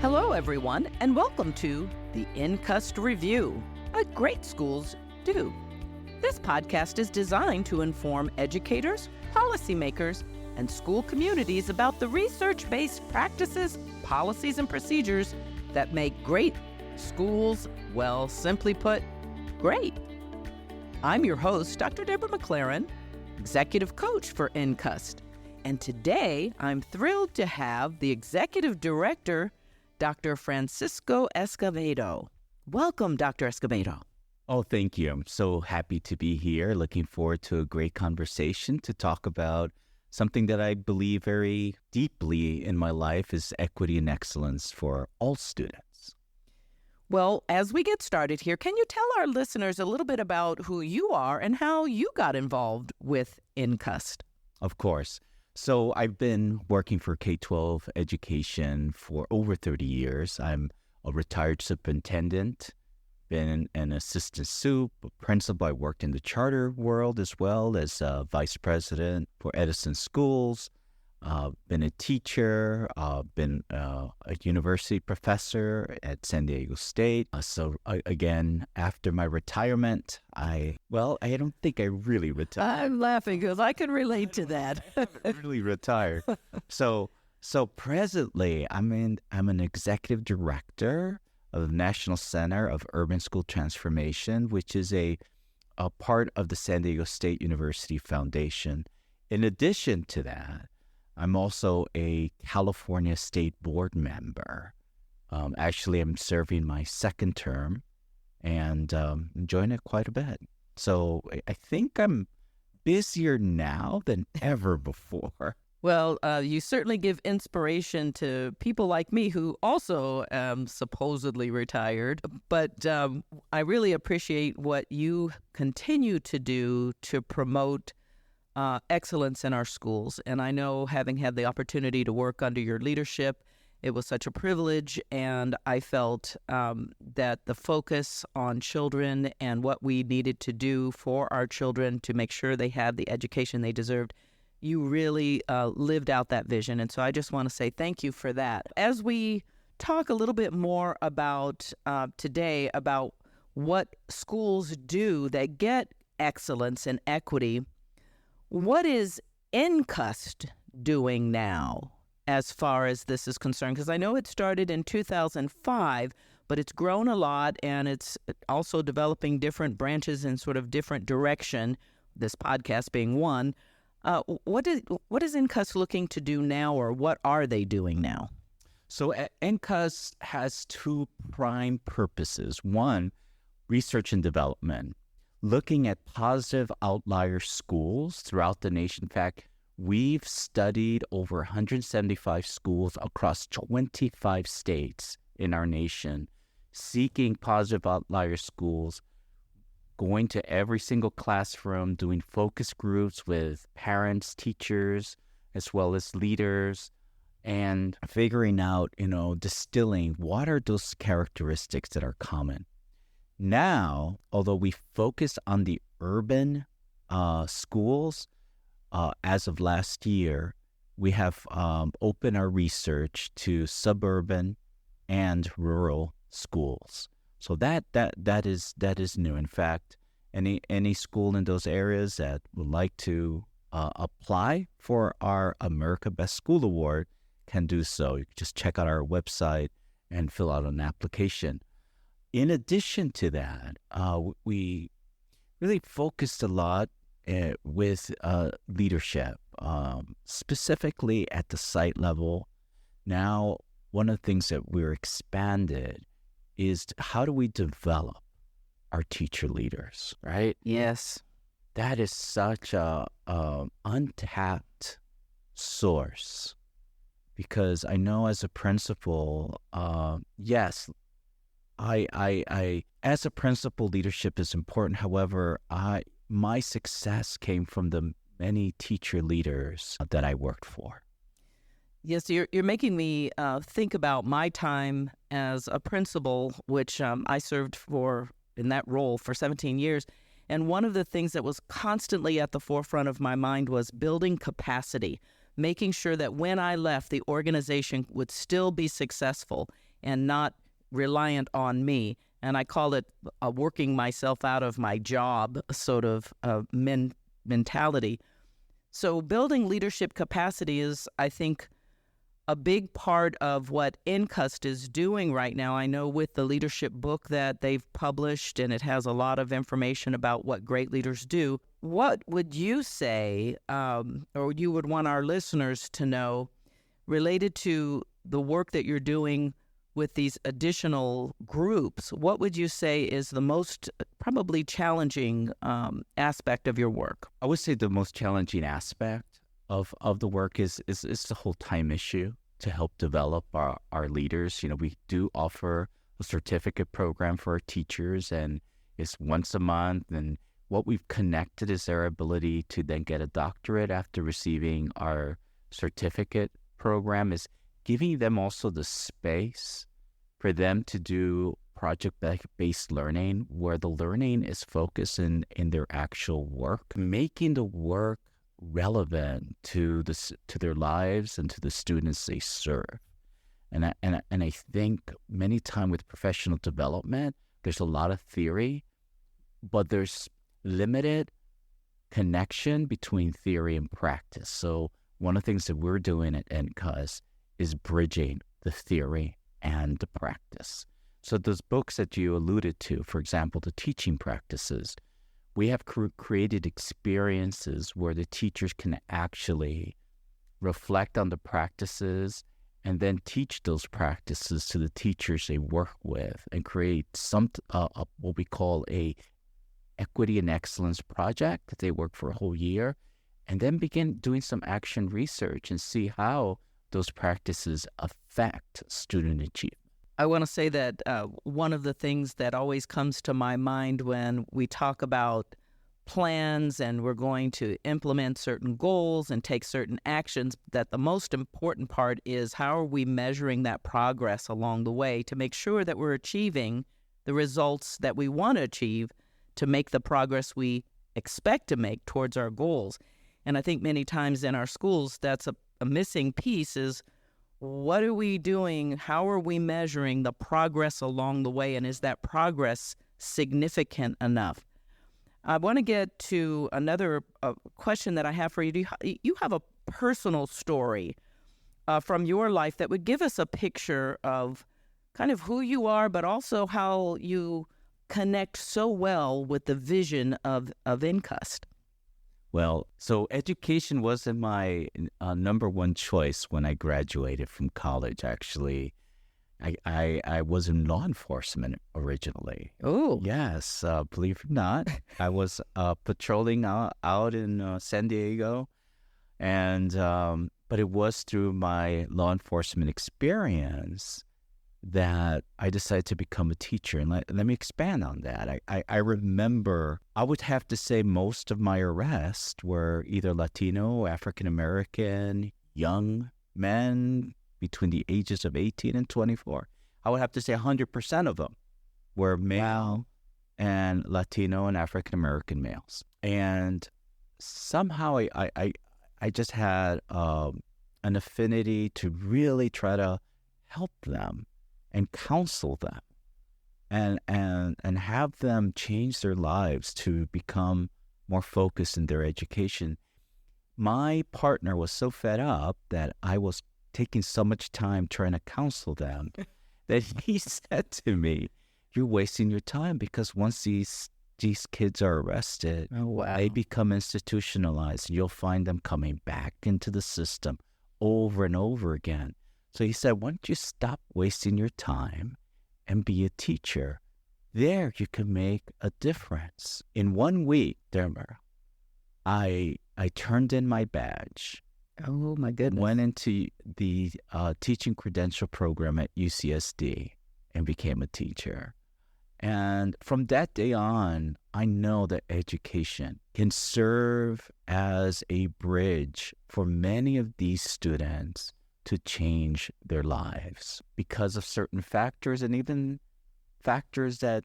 Hello, everyone, and welcome to the NCUST Review, what great schools do. This podcast is designed to inform educators, policymakers, and school communities about the research-based practices, policies, and procedures that make great schools, well, simply put, great. I'm your host, Dr. Deborah McLaren, Executive Coach for NCUST, and today I'm thrilled to have the Executive Director, Dr. Francisco Escobedo. Welcome, Dr. Escobedo. Oh, thank you. I'm so happy to be here. Looking forward to a great conversation to talk about something that I believe very deeply in my life is equity and excellence for all students. Well, as we get started here, can you tell our listeners a little bit about who you are and how you got involved with NCUST? Of course. So I've been working for K-12 education for over 30 years. I'm a retired superintendent, been an assistant sup, a principal. I worked in the charter world as well as vice president for Edison Schools, been a teacher, been a university professor at San Diego State. Again, after my retirement, I don't think I really retired. I'm laughing because I can relate to that. I haven't really retired. So presently, I'm an executive director of the National Center of Urban School Transformation, which is a part of the San Diego State University Foundation. In addition to that, I'm also a California State Board member. Actually, I'm serving my second term and enjoying it quite a bit. So I think I'm busier now than ever before. Well, you certainly give inspiration to people like me who also am supposedly retired. But I really appreciate what you continue to do to promote excellence in our schools. And I know, having had the opportunity to work under your leadership, it was such a privilege. And I felt that the focus on children and what we needed to do for our children to make sure they had the education they deserved, you really lived out that vision. And so I just want to say thank you for that. As we talk a little bit more about today about what schools do that get excellence and equity, what is NCUST doing now as far as this is concerned? Because I know it started in 2005, but it's grown a lot, and it's also developing different branches in sort of different direction, this podcast being one. What is NCUST looking to do now, or what are they doing now? So NCUST has two prime purposes. One, research and development, looking at positive outlier schools throughout the nation. In fact, we've studied over 175 schools across 25 states in our nation, seeking positive outlier schools, going to every single classroom, doing focus groups with parents, teachers, as well as leaders, and figuring out, distilling what are those characteristics that are common. Now, although we focus on the urban schools, as of last year, we have opened our research to suburban and rural schools. So that is new. In fact, any school in those areas that would like to apply for our America Best School Award can do so. You can just check out our website and fill out an application. In addition to that, we really focused a lot with leadership, specifically at the site level. Now, one of the things that we're expanded is how do we develop our teacher leaders, right? Yes. That is such a untapped source, because I know as a principal, yes, I as a principal, leadership is important. However, my success came from the many teacher leaders that I worked for. Yes, you're making me think about my time as a principal, which I served in that role for 17 years. And one of the things that was constantly at the forefront of my mind was building capacity, making sure that when I left, the organization would still be successful and not reliant on me. And I call it working myself out of my job sort of mentality. So building leadership capacity is, I think, a big part of what NCUST is doing right now. I know with the leadership book that they've published, and it has a lot of information about what great leaders do. What would you say, or you would want our listeners to know, related to the work that you're doing with these additional groups? What would you say is the most probably challenging aspect of your work? I would say the most challenging aspect of the work is the whole time issue to help develop our leaders. We do offer a certificate program for our teachers, and it's once a month. And what we've connected is their ability to then get a doctorate after receiving our certificate program, is giving them also the space for them to do project-based learning, where the learning is focused in their actual work, making the work relevant to their lives and to the students they serve. And I think many times with professional development, there's a lot of theory, but there's limited connection between theory and practice. So one of the things that we're doing at NCUST is bridging the theory and the practice. So those books that you alluded to, for example, the teaching practices, we have created experiences where the teachers can actually reflect on the practices and then teach those practices to the teachers they work with, and create what we call a equity and excellence project that they work for a whole year, and then begin doing some action research and see how those practices affect student achievement. I want to say that one of the things that always comes to my mind when we talk about plans and we're going to implement certain goals and take certain actions, that the most important part is how are we measuring that progress along the way to make sure that we're achieving the results that we want to achieve, to make the progress we expect to make towards our goals. And I think many times in our schools, that's a missing piece is, what are we doing? How are we measuring the progress along the way? And is that progress significant enough? I want to get to another question that I have for you. You have a personal story from your life that would give us a picture of kind of who you are, but also how you connect so well with the vision of NCUST. Well, so education wasn't my number one choice when I graduated from college, actually. I was in law enforcement originally. Oh. Yes, believe it or not. I was patrolling out in San Diego, and but it was through my law enforcement experience that I decided to become a teacher. And let me expand on that. I remember, I would have to say most of my arrests were either Latino, African-American, young men between the ages of 18 and 24. I would have to say 100% of them were male and Latino and African-American males. And somehow I just had an affinity to really try to help them and counsel them and have them change their lives to become more focused in their education. My partner was so fed up that I was taking so much time trying to counsel them that he said to me, "You're wasting your time, because once these kids are arrested, they become institutionalized. You'll find them coming back into the system over and over again. So he said, why don't you stop wasting your time and be a teacher? There you can make a difference." In 1 week, Dermer, I turned in my badge. Oh, my goodness. Went into the teaching credential program at UCSD and became a teacher. And from that day on, I know that education can serve as a bridge for many of these students to change their lives because of certain factors, and even factors that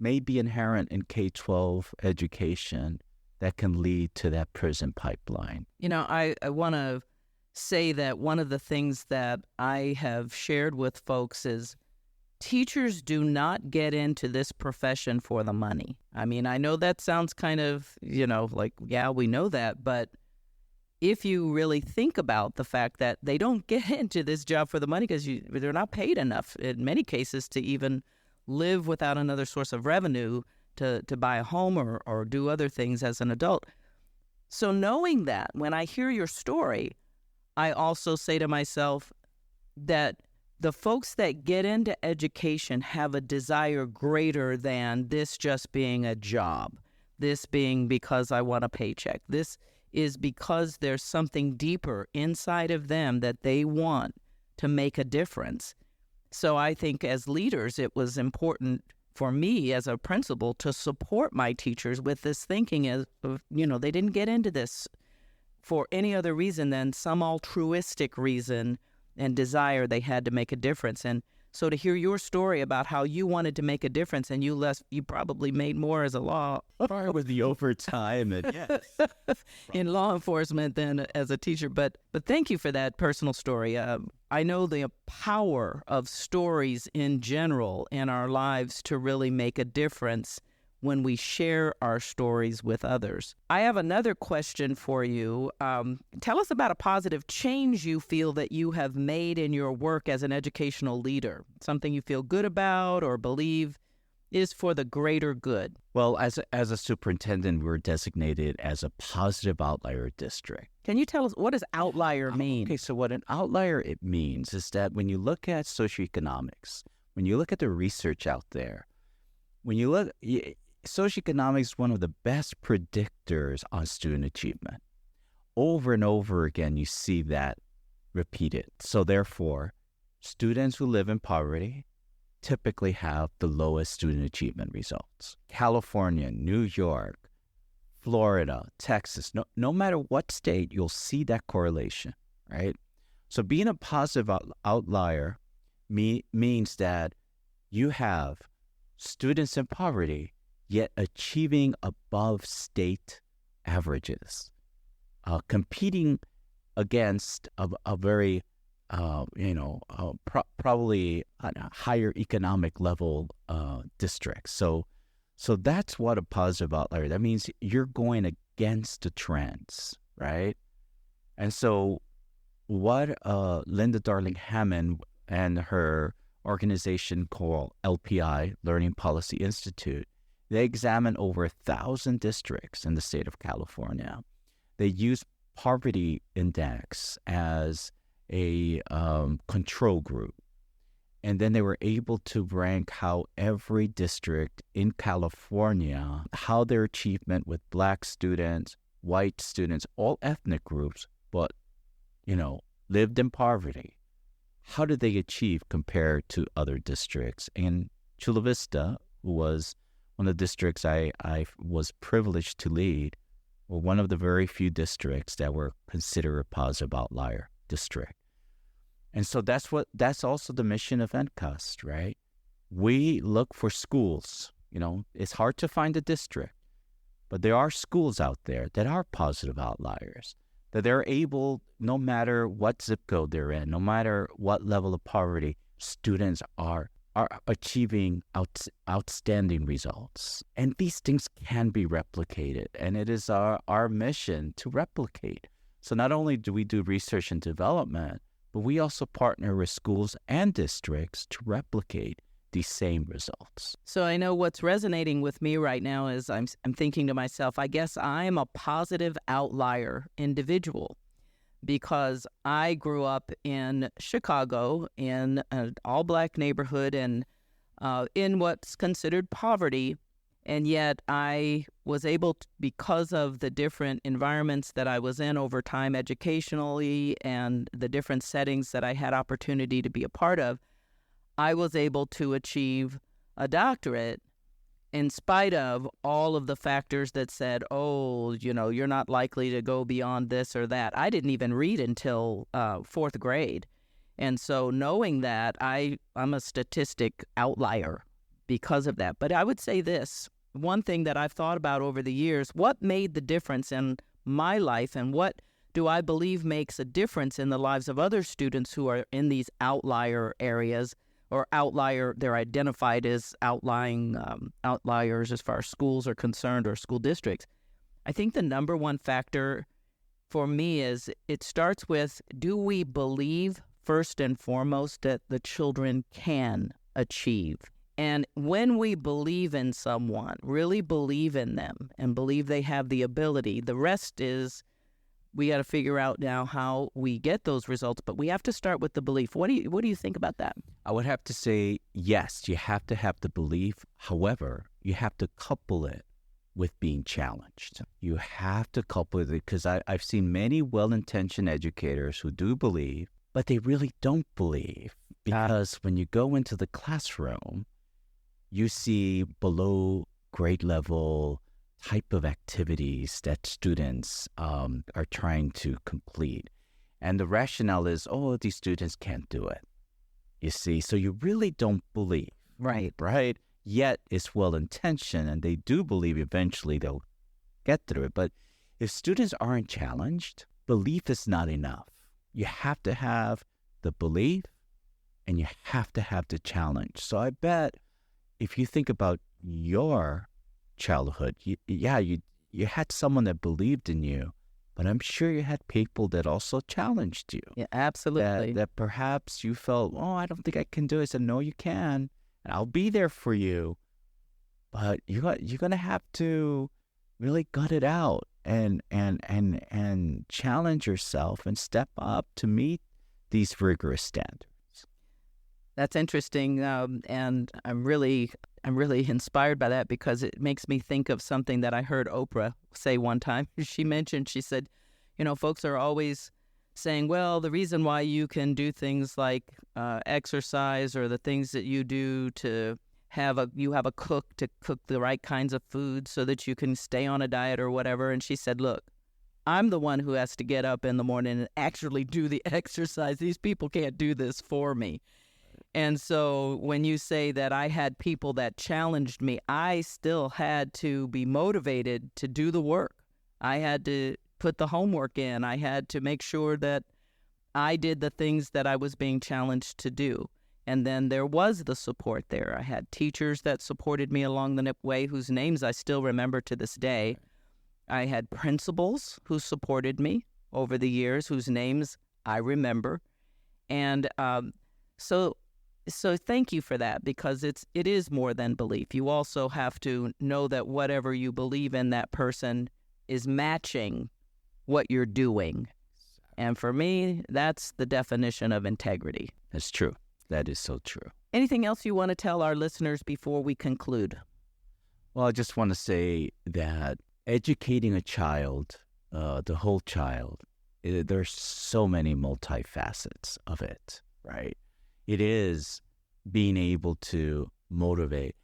may be inherent in K-12 education that can lead to that prison pipeline. You know, I want to say that one of the things that I have shared with folks is teachers do not get into this profession for the money. I mean, I know that sounds kind of, like, yeah, we know that, but if you really think about the fact that they don't get into this job for the money because they're not paid enough in many cases to even live without another source of revenue to buy a home or do other things as an adult. So knowing that, when I hear your story, I also say to myself that the folks that get into education have a desire greater than this just being a job, this being because I want a paycheck. This is because there's something deeper inside of them that they want to make a difference. So I think as leaders, it was important for me as a principal to support my teachers with this thinking of, they didn't get into this for any other reason than some altruistic reason and desire they had to make a difference. And so to hear your story about how you wanted to make a difference and you probably made more as a law with the overtime and yes. in law enforcement than as a teacher. But thank you for that personal story. I know the power of stories in general in our lives to really make a difference when we share our stories with others. I have another question for you. Tell us about a positive change you feel that you have made in your work as an educational leader, something you feel good about or believe is for the greater good. Well, as a superintendent, we're designated as a positive outlier district. Can you tell us, what does outlier mean? Okay, so what an outlier it means is that when you look at socioeconomics, when you look at the research out there, socioeconomics is one of the best predictors on student achievement. Over and over again, you see that repeated. So therefore, students who live in poverty typically have the lowest student achievement results. California, New York, Florida, Texas, no matter what state, you'll see that correlation, right? So being a positive outlier means that you have students in poverty yet achieving above state averages, competing against a very, probably a higher economic level district. So that's what a positive outlier, that means you're going against the trends, right? And so what Linda Darling Hammond and her organization called LPI, Learning Policy Institute, they examined over 1,000 districts in the state of California. They used poverty index as a control group. And then they were able to rank how every district in California, how their achievement with Black students, white students, all ethnic groups, but, lived in poverty. How did they achieve compared to other districts? And Chula Vista, who was one of the districts I was privileged to lead, were one of the very few districts that were considered a positive outlier district. And so that's also the mission of NCUST, right? We look for schools. It's hard to find a district, but there are schools out there that are positive outliers, that they're able, no matter what zip code they're in, no matter what level of poverty, students are achieving outstanding results. And these things can be replicated, and it is our mission to replicate. So not only do we do research and development, but we also partner with schools and districts to replicate these same results. So I know what's resonating with me right now is I'm thinking to myself, I guess I'm a positive outlier individual, because I grew up in Chicago in an all-Black neighborhood and in what's considered poverty, and yet I was able to, because of the different environments that I was in over time educationally and the different settings that I had opportunity to be a part of, I was able to achieve a doctorate in spite of all of the factors that said, you're not likely to go beyond this or that. I didn't even read until fourth grade. And so knowing that, I'm a statistic outlier because of that. But I would say this, one thing that I've thought about over the years, what made the difference in my life and what do I believe makes a difference in the lives of other students who are in these outlier areas or outlier, they're identified as outliers as far as schools are concerned or school districts. I think the number one factor for me is it starts with, do we believe first and foremost that the children can achieve? And when we believe in someone, really believe in them and believe they have the ability, the rest is we got to figure out now how we get those results, but we have to start with the belief. What do you think about that? I would have to say, yes, you have to have the belief. However, you have to couple it with being challenged. You have to couple it, because I've seen many well-intentioned educators who do believe, but they really don't believe, because when you go into the classroom, you see below grade level type of activities that students are trying to complete. And the rationale is, oh, these students can't do it. You see, so you really don't believe. Right. Right? Yet it's well-intentioned, and they do believe eventually they'll get through it. But if students aren't challenged, belief is not enough. You have to have the belief, and you have to have the challenge. So I bet if you think about your childhood, you had someone that believed in you, but I'm sure you had people that also challenged you. Yeah, absolutely. That perhaps you felt, oh, I don't think I can do it. I said, no, you can, and I'll be there for you. But you're going to have to really gut it out and challenge yourself and step up to meet these rigorous standards. That's interesting, and I'm really inspired by that, because it makes me think of something that I heard Oprah say one time. She said, folks are always saying, well, the reason why you can do things like exercise, or the things that you do to have a cook to cook the right kinds of food so that you can stay on a diet or whatever. And she said, look, I'm the one who has to get up in the morning and actually do the exercise. These people can't do this for me. And so when you say that I had people that challenged me, I still had to be motivated to do the work. I had to put the homework in. I had to make sure that I did the things that I was being challenged to do. And then there was the support there. I had teachers that supported me along the way, whose names I still remember to this day. I had principals who supported me over the years, whose names I remember. And So thank you for that, because it is more than belief. You also have to know that whatever you believe in, that person is matching what you're doing. And for me, that's the definition of integrity. That's true. That is so true. Anything else you want to tell our listeners before we conclude? Well, I just want to say that educating a child, the whole child, there's so many multifacets of it, right? It is being able to motivate,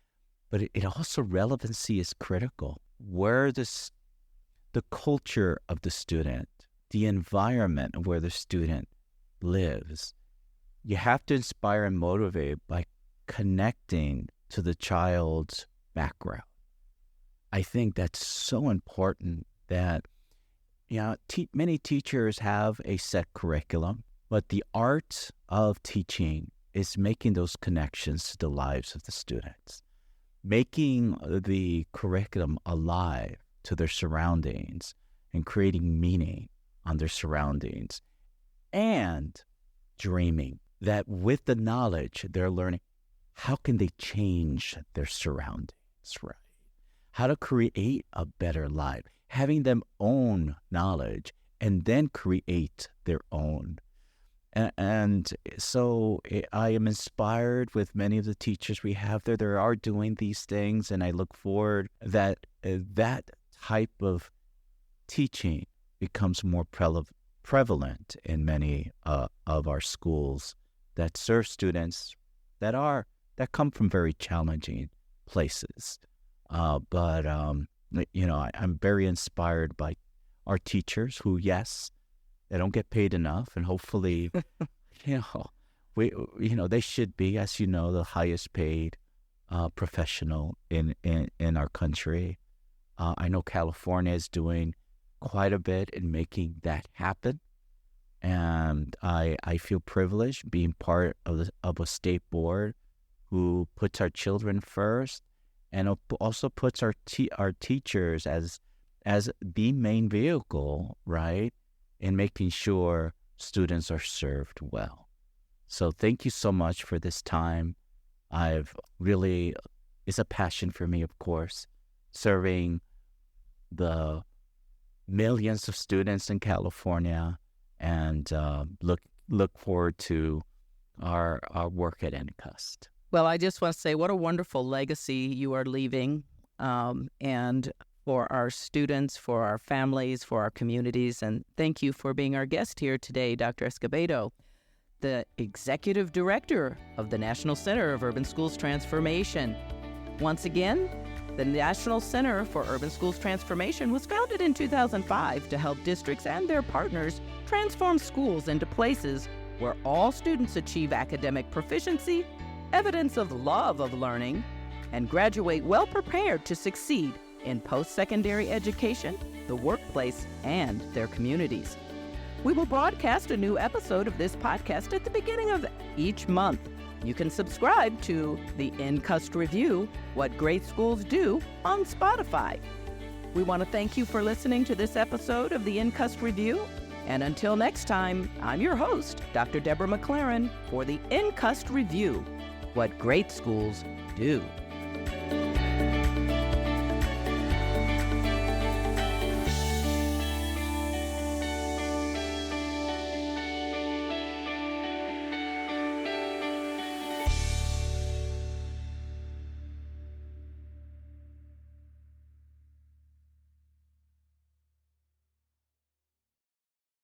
but it also, relevancy is critical. Where the culture of the student, the environment where the student lives, you have to inspire and motivate by connecting to the child's background. I think that's so important that, many teachers have a set curriculum, but the art of teaching is making those connections to the lives of the students, making the curriculum alive to their surroundings and creating meaning on their surroundings, and dreaming that with the knowledge they're learning, how can they change their surroundings, right? How to create a better life, having them own knowledge and then create their own. And so I am inspired with many of the teachers we have there. They are doing these things, and I look forward that that type of teaching becomes more prevalent in many of our schools that serve students that come from very challenging places. But I'm very inspired by our teachers who, yes, they don't get paid enough, and hopefully, they should be, as you know, the highest paid professional in our country. I know California is doing quite a bit in making that happen. And I feel privileged being part of a state board who puts our children first and also puts our teachers as the main vehicle, right, in making sure students are served well. So thank you so much for this time. It's a passion for me, of course, serving the millions of students in California, and look forward to our work at NCUST. Well, I just want to say what a wonderful legacy you are leaving, and for our students, for our families, for our communities. And thank you for being our guest here today, Dr. Escobedo, the Executive Director of the National Center of Urban Schools Transformation. Once again, the National Center for Urban Schools Transformation was founded in 2005 to help districts and their partners transform schools into places where all students achieve academic proficiency, evidence of love of learning, and graduate well prepared to succeed in post-secondary education, the workplace, and their communities. We will broadcast a new episode of this podcast at the beginning of each month. You can subscribe to the NCUST Review, What Great Schools Do, on Spotify. We want to thank you for listening to this episode of the NCUST Review. And until next time, I'm your host, Dr. Deborah McLaren, for the NCUST Review, What Great Schools Do.